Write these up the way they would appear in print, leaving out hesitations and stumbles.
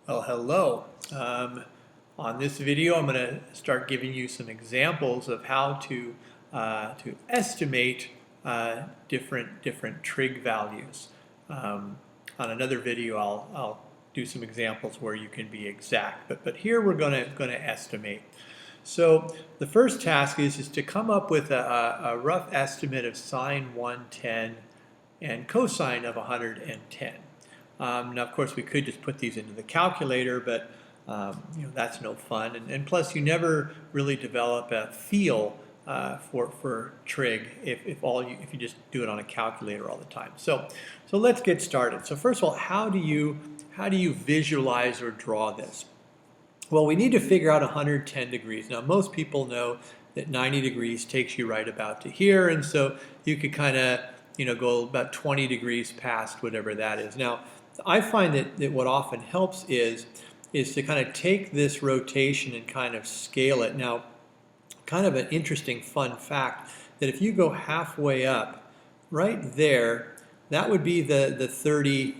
Well, hello. On this video, I'm going to start giving you some examples of how to estimate different trig values. On another video, I'll do some examples where you can be exact, but here we're going to estimate. So the first task is to come up with a rough estimate of sine 110 and cosine of 110. Now, of course, we could just put these into the calculator, but that's no fun. And plus, you never really develop a feel for trig if you just do it on a calculator all the time. So let's get started. So first of all, how do you visualize or draw this? Well, we need to figure out 110 degrees. Now, most people know that 90 degrees takes you right about to here, and so you could kind of go about 20 degrees past whatever that is. Now, I find that what often helps is to kind of take this rotation and kind of scale it. Now, kind of an interesting fun fact that if you go halfway up, right there, that would be the 30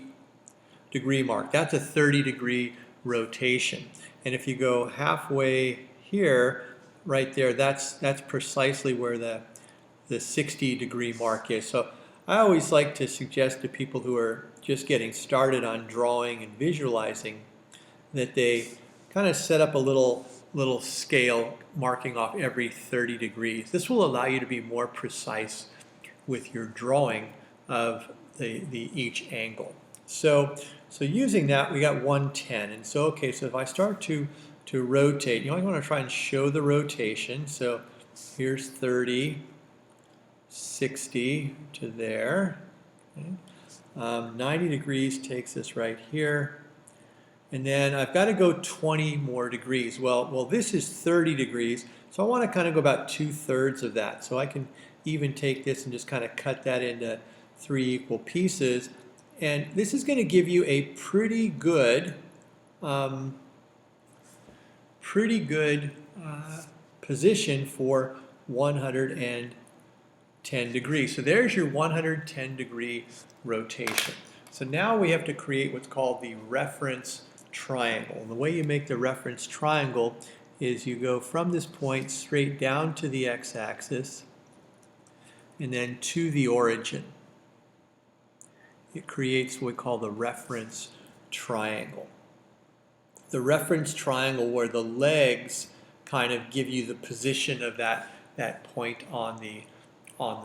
degree mark. That's a 30 degree rotation. And if you go halfway here, right there, that's precisely where the 60 degree mark is. So I always like to suggest to people who are just getting started on drawing and visualizing that they kind of set up a little scale marking off every 30 degrees. This will allow you to be more precise with your drawing of each angle. So using that, we got 110. And so, okay, so if I start to rotate, you always want to try and show the rotation. So here's 30, 60 to there. Okay. 90 degrees takes us right here. And then I've got to go 20 more degrees. Well, this is 30 degrees, so I want to kind of go about 2/3 of that. So I can even take this and just kind of cut that into 3 equal pieces. And this is going to give you a pretty good position for 110 degrees. So there's your 110 degree rotation. So now we have to create what's called the reference triangle. And the way you make the reference triangle is you go from this point straight down to the x-axis and then to the origin. It creates what we call the reference triangle. The reference triangle where the legs kind of give you the position of that point on the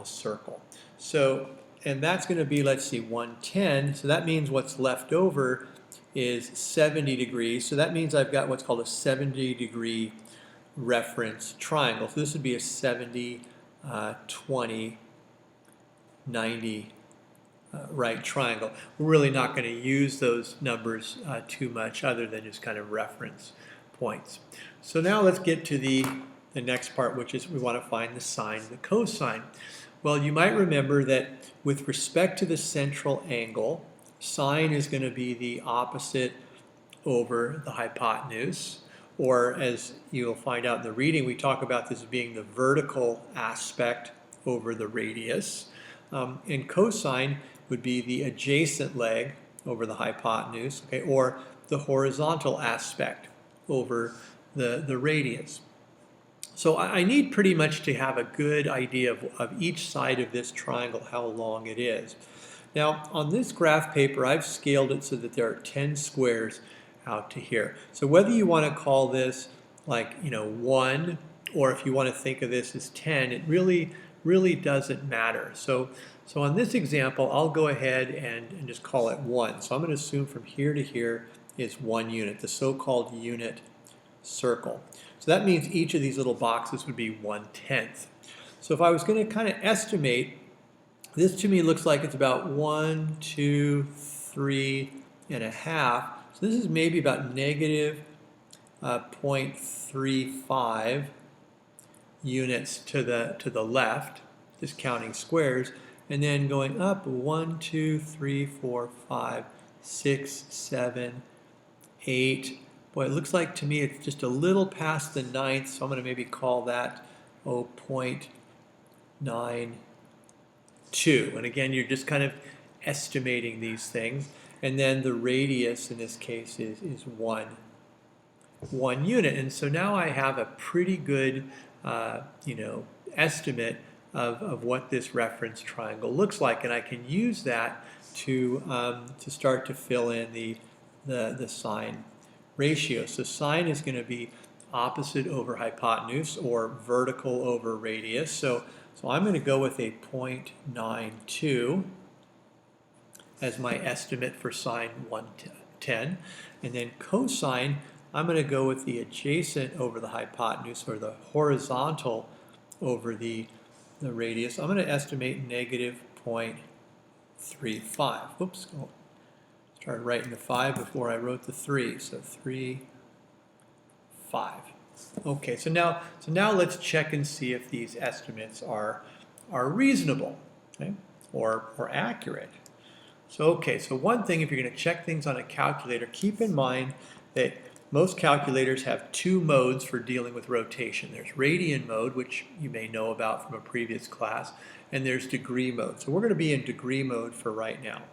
circle. So, and that's going to be, let's see, 110. So that means what's left over is 70 degrees. So that means I've got what's called a 70 degree reference triangle. So this would be a 70, 20, 90 right triangle. We're really not going to use those numbers too much other than just kind of reference points. So now let's get to the next part, which is we want to find the sine and the cosine. Well, you might remember that with respect to the central angle, sine is going to be the opposite over the hypotenuse, or as you'll find out in the reading, we talk about this as being the vertical aspect over the radius. And cosine would be the adjacent leg over the hypotenuse, okay, or the horizontal aspect over the radius. So I need pretty much to have a good idea of each side of this triangle, how long it is. Now, on this graph paper, I've scaled it so that there are 10 squares out to here. So whether you want to call this like, 1, or if you want to think of this as 10, it really doesn't matter. So on this example, I'll go ahead and just call it 1. So I'm going to assume from here to here is 1 unit, the so-called unit circle. So that means each of these little boxes would be 1/10. So if I was going to kind of estimate, this to me looks like it's about 1, 2, 3.5. So this is maybe about negative 0.35 units to the left, just counting squares, and then going up 1, 2, 3, 4, 5, 6, 7, 8. Boy, it looks like to me it's just a little past the 9th, so I'm going to maybe call that 0.92. And again, you're just kind of estimating these things. and then the radius in this case is one unit. And so now I have a pretty good estimate of what this reference triangle looks like, and I can use that to start to fill in the sine ratio. So sine is going to be opposite over hypotenuse, or vertical over radius. So I'm going to go with a 0.92 as my estimate for sine 110. And then cosine, I'm going to go with the adjacent over the hypotenuse, or the horizontal over the radius. I'm going to estimate negative 0.35. Whoops, started writing the 5 before I wrote the 3. So 3, 5. Okay, so now let's check and see if these estimates are reasonable, okay, or accurate. So one thing, if you're going to check things on a calculator, keep in mind that most calculators have two modes for dealing with rotation. There's radian mode, which you may know about from a previous class, and there's degree mode. So we're going to be in degree mode for right now.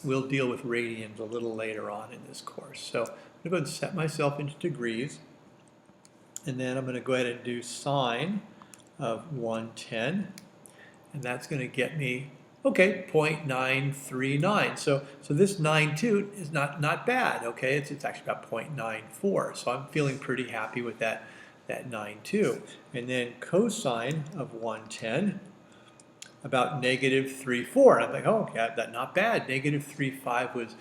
We'll deal with radians a little later on in this course. So I'm going to go ahead and set myself into degrees, and then I'm going to go ahead and do sine of 110, and that's going to get me, okay, 0.939. So this 92 is not bad, okay? It's actually about 0.94. So I'm feeling pretty happy with that 92. And then cosine of 110, about negative 3.4. I'm like, oh, yeah, that's not bad. Negative 3.5 was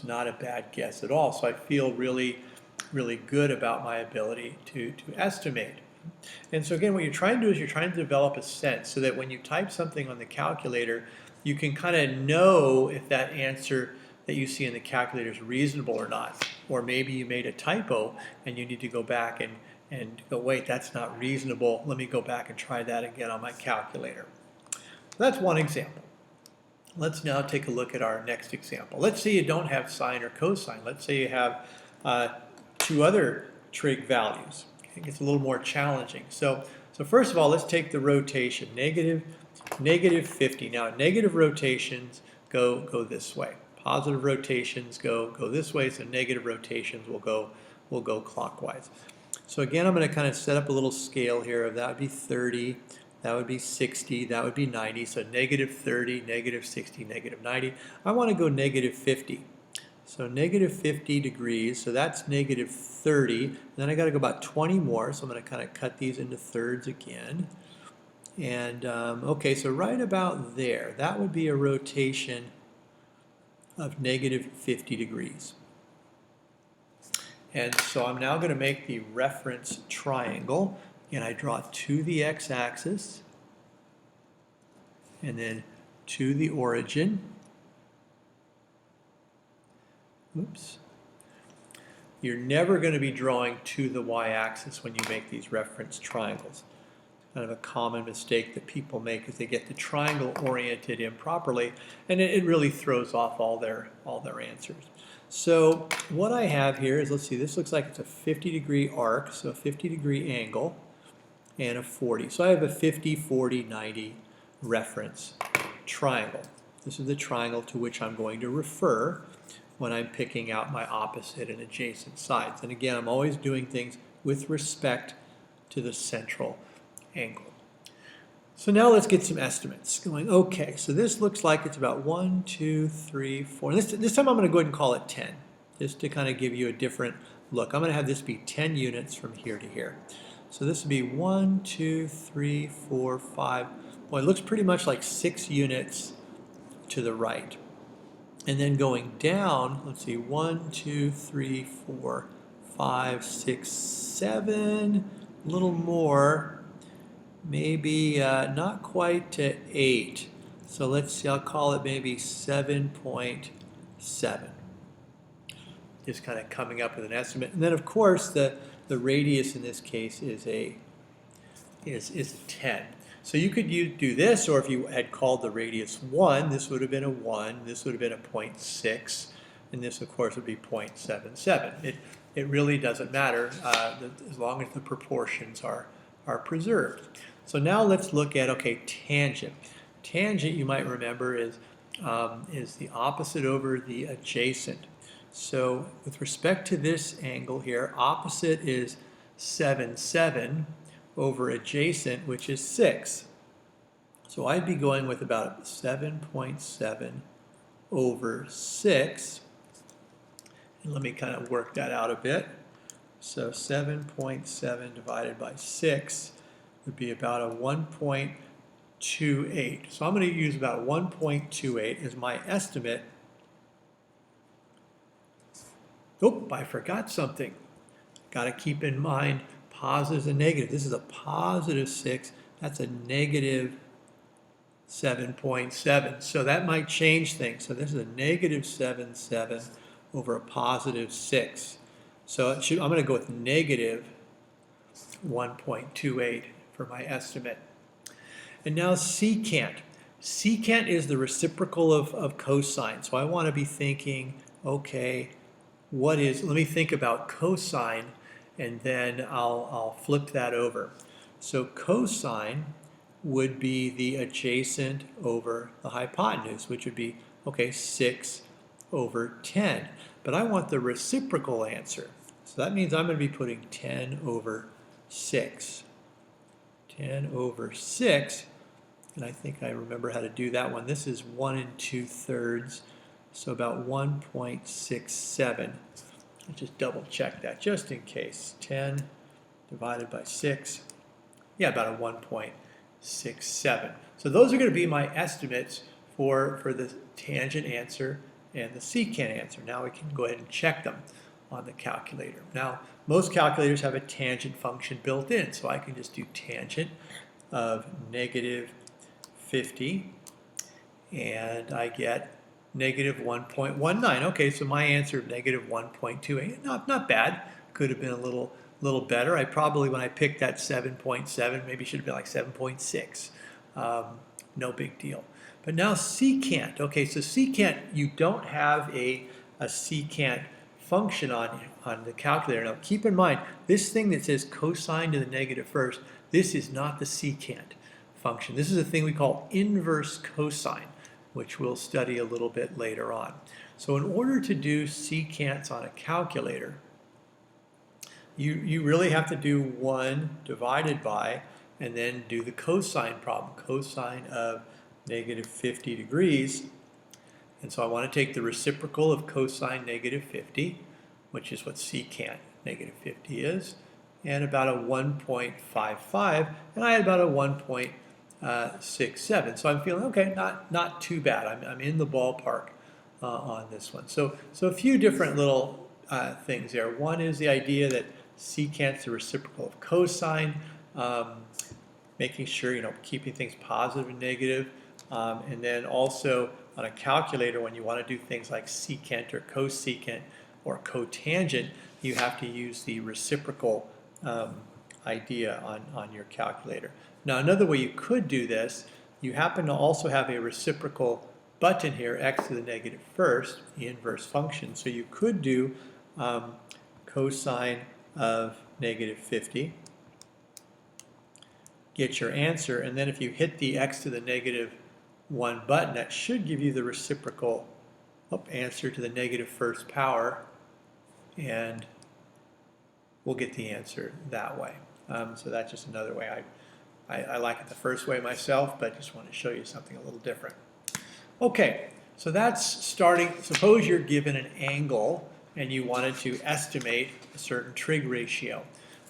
not a bad guess at all. So I feel really good about my ability to estimate. And so again, what you're trying to do is you're trying to develop a sense so that when you type something on the calculator, you can kind of know if that answer that you see in the calculator is reasonable or not. Or maybe you made a typo and you need to go back and go, wait, that's not reasonable. Let me go back and try that again on my calculator. That's one example. Let's now take a look at our next example. Let's say you don't have sine or cosine. Let's say you have two other trig values. It gets a little more challenging. So first of all, let's take the rotation, negative 50. Now, negative rotations go this way. Positive rotations go this way, so negative rotations will go clockwise. So again, I'm going to kind of set up a little scale here. That would be 30, that would be 60, that would be 90. So negative 30, negative 60, negative 90. I want to go negative 50. So negative 50 degrees, so that's negative 30. Then I got to go about 20 more, so I'm going to kind of cut these into thirds again. And okay, so right about there, that would be a rotation of negative 50 degrees. And so I'm now going to make the reference triangle. Again, I draw to the x-axis, and then to the origin. Oops. You're never going to be drawing to the y-axis when you make these reference triangles. Kind of a common mistake that people make is they get the triangle oriented improperly, and it really throws off all their answers. So what I have here is, let's see, this looks like it's a 50-degree arc, so a 50-degree angle, and a 40. So I have a 50, 40, 90 reference triangle. This is the triangle to which I'm going to refer when I'm picking out my opposite and adjacent sides. And again, I'm always doing things with respect to the central angle. So now let's get some estimates going. Okay, so this looks like it's about 1, 2, 3, 4. And this time I'm going to go ahead and call it 10, just to kind of give you a different look. I'm going to have this be 10 units from here to here. So this would be 1, 2, 3, 4, 5. Boy, it looks pretty much like 6 units to the right. And then going down, let's see, 1, 2, 3, 4, 5, 6, 7, a little more. Maybe not quite to 8. So let's see, I'll call it maybe 7.7. Just kind of coming up with an estimate. And then of course the radius in this case is a 10. So you could do this, or if you had called the radius 1, this would have been a 1, this would have been a 0.6, and this of course would be 0.77. It really doesn't matter as long as the proportions are preserved. So now let's look at, okay, tangent. Tangent, you might remember, is is the opposite over the adjacent. So with respect to this angle here, opposite is 7, 7 over adjacent, which is 6. So I'd be going with about 7.7 over 6. And let me kind of work that out a bit. So 7.7 divided by 6 would be about a 1.28. So I'm going to use about 1.28 as my estimate. Oh, I forgot something. Got to keep in mind positives and negatives. This is a positive 6. That's a negative 7.7. So that might change things. So this is a negative 7.7 over a positive 6. So I'm going to go with negative 1.28 for my estimate. And now secant. Secant is the reciprocal of cosine. So I want to be thinking, okay, let me think about cosine, and then I'll flip that over. So cosine would be the adjacent over the hypotenuse, which would be, okay, 6 over 10. But I want the reciprocal answer. So that means I'm going to be putting 10 over 6. 10 over 6, and I think I remember how to do that one. This is 1 2/3, so about 1.67. I'll just double check that just in case. 10 divided by 6, yeah, about a 1.67. So those are going to be my estimates for the tangent answer and the secant answer. Now we can go ahead and check them on the calculator. Now, most calculators have a tangent function built in, so I can just do tangent of negative 50, and I get negative 1.19. Okay, so my answer of negative 1.28, not bad. Could have been a little better. I probably, when I picked that 7.7, maybe should have been like 7.6. No big deal. But now secant. Okay, so secant, you don't have a secant function on the calculator. Now keep in mind, this thing that says cosine to the negative first, this is not the secant function. This is a thing we call inverse cosine, which we'll study a little bit later on. So in order to do secants on a calculator, you really have to do 1 divided by, and then do the cosine problem, cosine of negative 50 degrees. And so I want to take the reciprocal of cosine negative 50, which is what secant negative 50 is, and about a 1.55, and I had about a 1.67. So I'm feeling, okay, not too bad. I'm in the ballpark on this one. So a few different little things there. One is the idea that secant's the reciprocal of cosine, making sure, keeping things positive and negative. And then also on a calculator, when you want to do things like secant or cosecant or cotangent, you have to use the reciprocal idea on your calculator. Now another way you could do this, you happen to also have a reciprocal button here, x to the negative first, the inverse function. So you could do cosine of negative 50, get your answer, and then if you hit the x to the negative 1 button, that should give you the reciprocal answer to the negative first power, and we'll get the answer that way. So that's just another way. I like it the first way myself, but I just want to show you something a little different. Okay, so that's starting. Suppose you're given an angle and you wanted to estimate a certain trig ratio.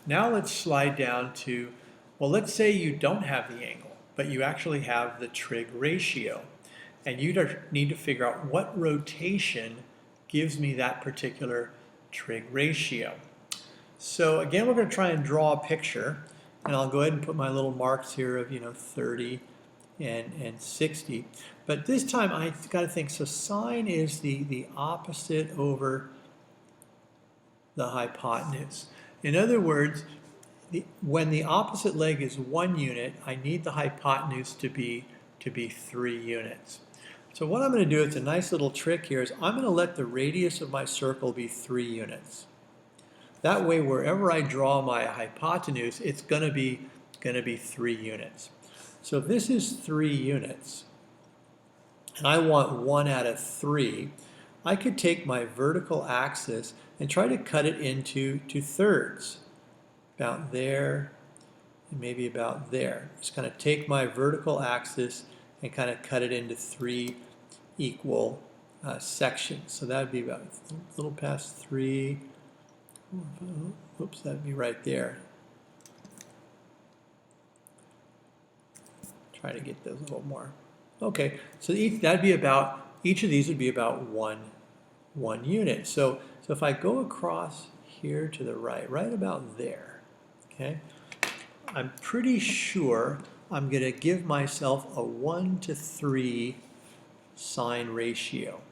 Now let's slide down to, well, let's say you don't have the angle, but you actually have the trig ratio. And you need to figure out what rotation gives me that particular trig ratio. So again, we're going to try and draw a picture. And I'll go ahead and put my little marks here of 30 and 60. But this time I've got to think, so sine is the opposite over the hypotenuse. In other words, when the opposite leg is 1 unit, I need the hypotenuse to be 3 units. So what I'm going to do, it's a nice little trick here, is I'm going to let the radius of my circle be 3 units. That way, wherever I draw my hypotenuse, it's going to be 3 units. So if this is 3 units, and I want 1 out of 3, I could take my vertical axis and try to cut it into thirds, about there and maybe about there. Just kind of take my vertical axis and kind of cut it into 3 equal sections. So that would be about a little past 3. Oops, that would be right there. Try to get those a little more. Okay, so that'd be about, each of these would be about one unit. So if I go across here to the right about there, okay, I'm pretty sure I'm going to give myself a 1 to 3 sine ratio.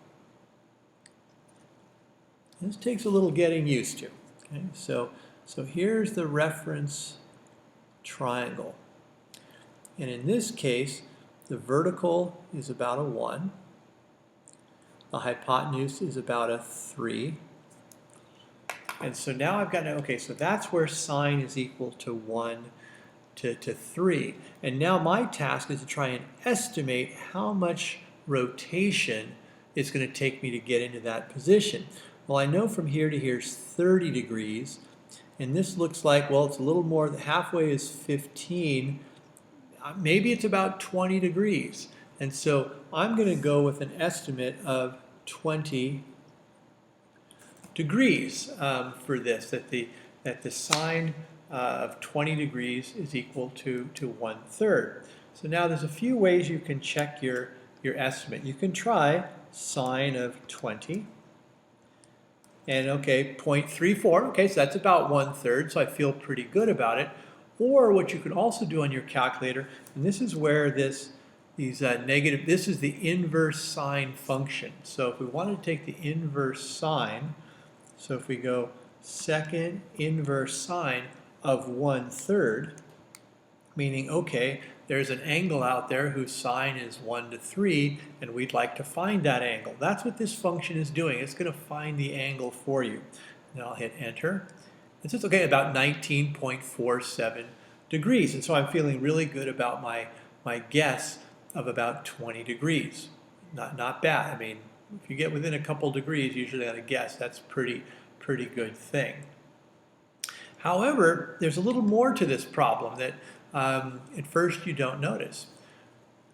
This takes a little getting used to. Okay, so here's the reference triangle. And in this case, the vertical is about a 1. The hypotenuse is about a 3. And so now I've got to, okay, so that's where sine is equal to 1 to 3. And now my task is to try and estimate how much rotation it's going to take me to get into that position. Well, I know from here to here is 30 degrees. And this looks like, well, it's a little more, halfway is 15. Maybe it's about 20 degrees. And so I'm going to go with an estimate of 20 degrees for this, that the sine of 20 degrees is equal to 1/3. So now there's a few ways you can check your estimate. You can try sine of 20. And okay, 0.34, okay, so that's about 1/3, so I feel pretty good about it. Or what you could also do on your calculator, and this is where this is the inverse sine function. So if we wanted to take the inverse sine, so if we go second inverse sine of 1/3, meaning, okay, there's an angle out there whose sine is 1 to 3, and we'd like to find that angle. That's what this function is doing. It's going to find the angle for you. Now I'll hit enter. It's just, okay, about 19.47 degrees. And so I'm feeling really good about my guess of about 20 degrees. Not bad. I mean, if you get within a couple degrees, usually on a guess, that's pretty good thing. However, there's a little more to this problem that at first you don't notice.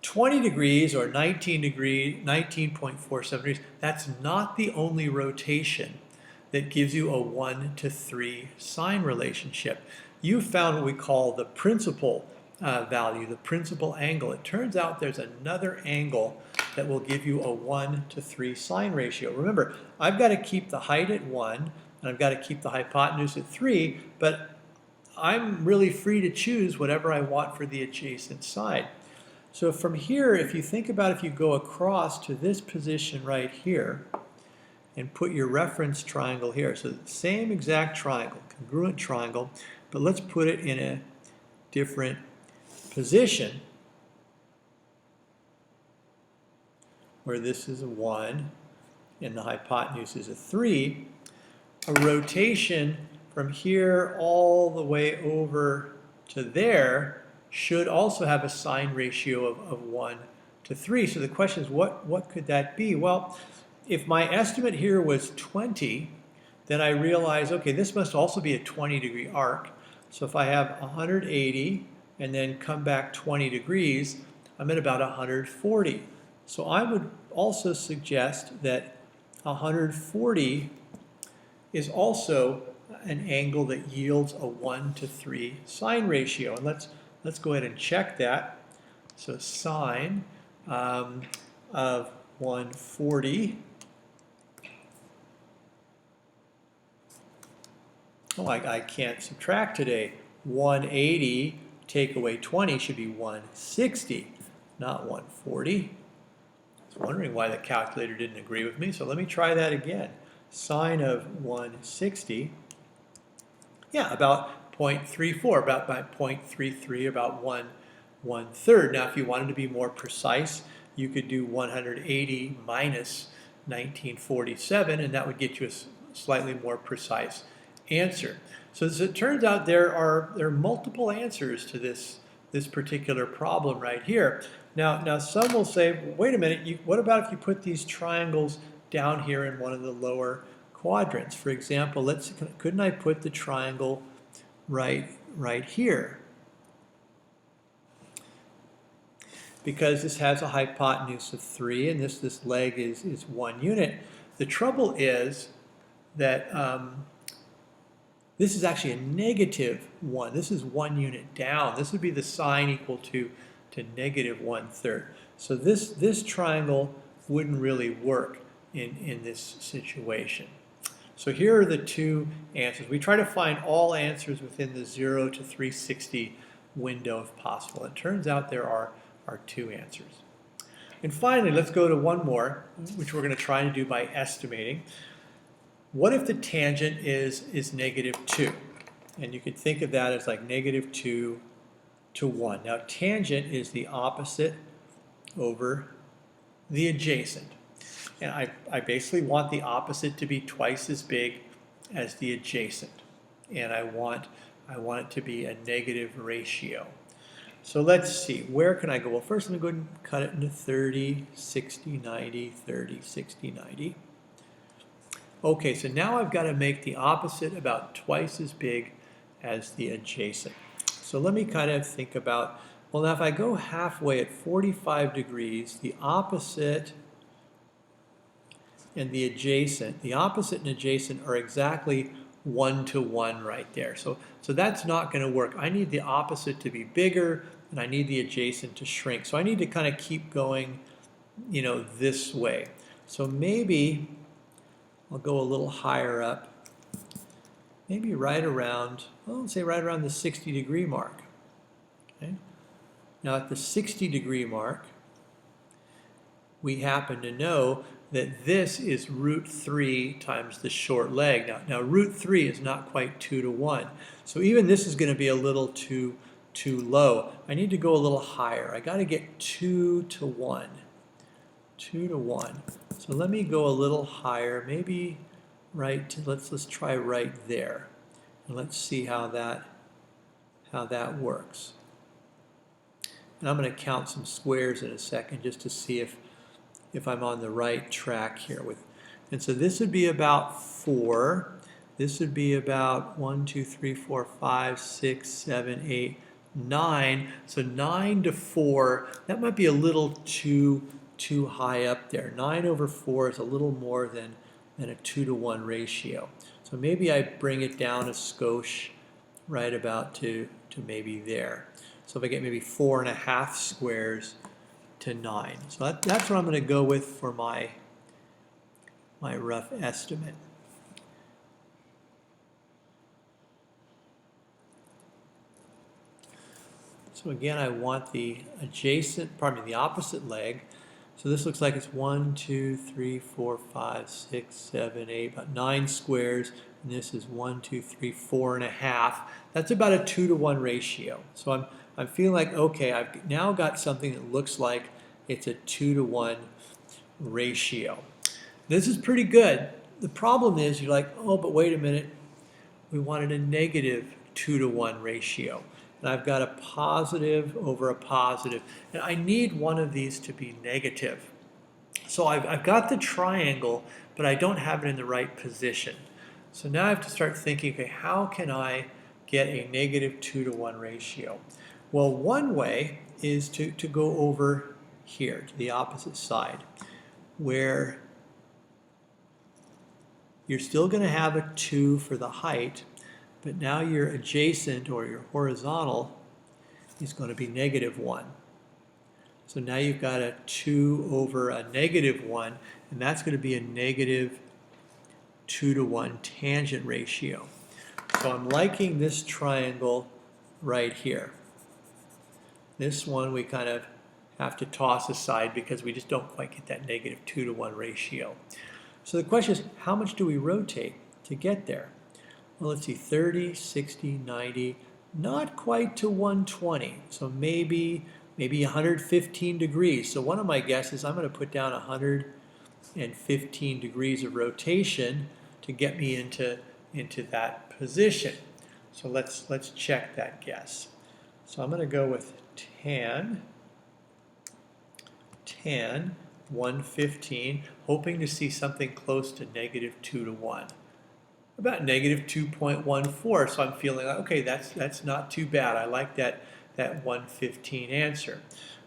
20 degrees or 19.47 degrees, that's not the only rotation that gives you a 1 to 3 sine relationship. You found what we call the principal value, the principal angle. It turns out there's another angle that will give you a 1 to 3 sine ratio. Remember, I've got to keep the height at 1, and I've got to keep the hypotenuse at 3, but I'm really free to choose whatever I want for the adjacent side. So from here, if you think about if you go across to this position right here, and put your reference triangle here. So the same exact triangle, congruent triangle, but let's put it in a different position where this is a 1 and the hypotenuse is a 3. A rotation from here all the way over to there should also have a sine ratio of 1 to 3. So the question is, what could that be? Well, if my estimate here was 20, then I realize, okay, this must also be a 20-degree arc. So if I have 180 and then come back 20 degrees, I'm at about 140. So I would also suggest that 140 is also an angle that yields a 1 to 3 sine ratio. And let's go ahead and check that. So sine of 140. Oh, I can't subtract today. 180 take away 20 should be 160, not 140. I was wondering why the calculator didn't agree with me, so let me try that again. Sine of 160, yeah, about 0.34, about 0.33, about 1/3. Now, if you wanted to be more precise, you could do 180 minus 1947, and that would get you a slightly more precise answer. So as it turns out, there are multiple answers to this this particular problem right here. Now some will say, well, wait a minute, what about if you put these triangles down here in one of the lower quadrants? For example, couldn't I put the triangle right here? Because this has a hypotenuse of 3 and this leg is 1 unit. The trouble is that this is actually a -1. This is 1 unit down. This would be the sine equal to -1/3. So this triangle wouldn't really work in this situation. So here are the two answers. We try to find all answers within the 0 to 360 window if possible. It turns out there are two answers. And finally, let's go to one more, which we're going to try to do by estimating. What if the tangent is -2? And you could think of that as like -2 to 1. Now, tangent is the opposite over the adjacent. And I basically want the opposite to be twice as big as the adjacent. And I want it to be a negative ratio. So let's see, where can I go? Well, first I'm going to go ahead and cut it into 30, 60, 90, 30, 60, 90. Okay, so now I've got to make the opposite about twice as big as the adjacent. So let me kind of think about, well, now if I go halfway at 45 degrees, the opposite and the adjacent are exactly 1 to 1 right there. So that's not going to work. I need the opposite to be bigger, and I need the adjacent to shrink. So I need to kind of keep going, this way. So maybe I'll go a little higher up, maybe right around, well, let's say right around the 60-degree mark. Okay? Now at the 60-degree mark, we happen to know that this is √3 times the short leg. Now √3 is not quite 2 to 1. So even this is going to be a little too low. I need to go a little higher. I got to get 2 to 1. 2 to 1. So let me go a little higher, maybe let's try right there. And let's see how that works. And I'm going to count some squares in a second just to see if I'm on the right track here. And so this would be about 4. This would be about 1, 2, 3, 4, 5, 6, 7, 8, 9. So 9 to 4, that might be a little too high up there. 9 over 4 is a little more than a 2 to 1 ratio. So maybe I bring it down a skosh right about to maybe there. So if I get maybe 4.5 squares to 9. So that's what I'm going to go with for my rough estimate. So again, I want the opposite leg. So this looks like it's 1, 2, 3, 4, 5, 6, 7, 8, about 9 squares. And this is 1, 2, 3, 4.5. That's about a 2 to 1 ratio. So I'm feeling like, okay, I've now got something that looks like it's a 2 to 1 ratio. This is pretty good. The problem is you're like, oh, but wait a minute. We wanted a negative 2 to 1 ratio. And I've got a positive over a positive. And I need one of these to be negative. So I've got the triangle, but I don't have it in the right position. So now I have to start thinking, okay, how can I get a negative 2 to 1 ratio? Well, one way is to go over here to the opposite side, where you're still going to have a 2 for the height, but now your adjacent or your horizontal is going to be -1. So now you've got a 2 over a -1, and that's going to be a negative 2 to 1 tangent ratio. So I'm liking this triangle right here. This one we kind of have to toss aside because we just don't quite get that negative 2 to 1 ratio. So the question is, how much do we rotate to get there? Well, let's see, 30, 60, 90, not quite to 120. So maybe 115 degrees. So one of my guesses, I'm going to put down 115 degrees of rotation to get me into that position. So let's check that guess. So I'm going to go with tan 115, hoping to see something close to -2 to 1. About -2.14, so I'm feeling like, okay, that's not too bad. I like that 115 answer.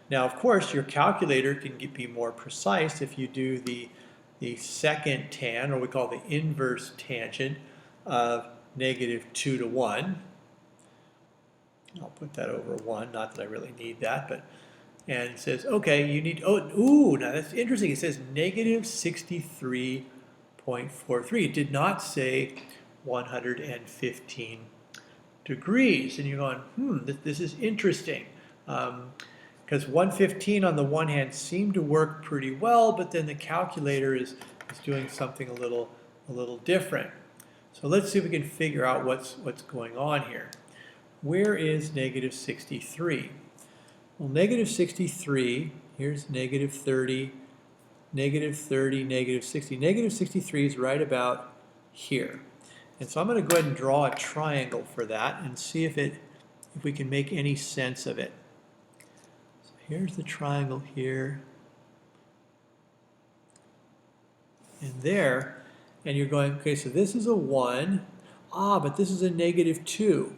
Now, of course, your calculator can be more precise if you do the second tan, or we call the inverse tangent of -2 to 1. I'll put that over 1, not that I really need that, but, and it says, okay, you need, now that's interesting. It says -63.43. It did not say 115 degrees. And you're going, this is interesting. Because 115 on the one hand seemed to work pretty well, but then the calculator is doing something a little different. So let's see if we can figure out what's going on here. Where is -63? Well, -63, here's -30, -30, -60. -63 is right about here. And so I'm going to go ahead and draw a triangle for that and see if we can make any sense of it. So here's the triangle here and there. And you're going, okay, so this is a 1. But this is a -2.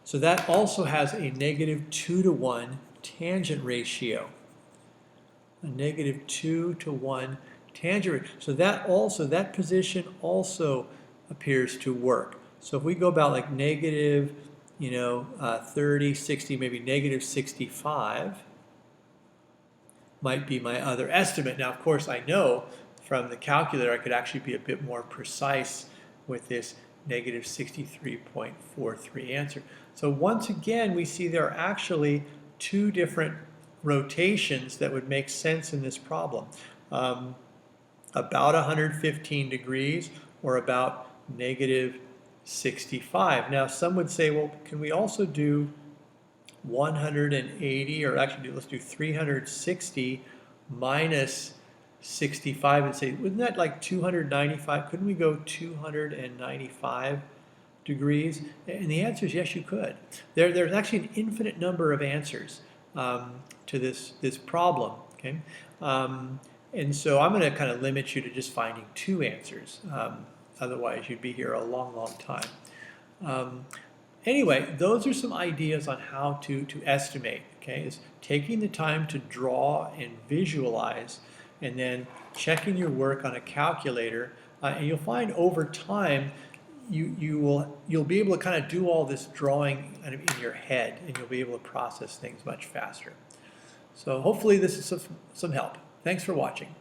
So that also has a -2 to 1 tangent ratio. A -2 to 1 tangent ratio. So that position also appears to work. So if we go about like -30, 60, maybe -65 might be my other estimate. Now, of course, I know from the calculator I could actually be a bit more precise with this -63.43 answer. So once again, we see there are actually two different rotations that would make sense in this problem. About 115 degrees or about -65. Now some would say, well, can we also do 180, or actually let's do 360 minus 65 and say, wouldn't that like 295? Couldn't we go 295 degrees? And the answer is yes, you could. There's actually an infinite number of answers to this problem. Okay, and so I'm going to kind of limit you to just finding two answers. Otherwise, you'd be here a long, long time. Anyway, those are some ideas on how to estimate. Okay, is taking the time to draw and visualize, and then checking your work on a calculator, and you'll find over time you'll be able to kind of do all this drawing in your head, and you'll be able to process things much faster. So hopefully this is some help. Thanks for watching.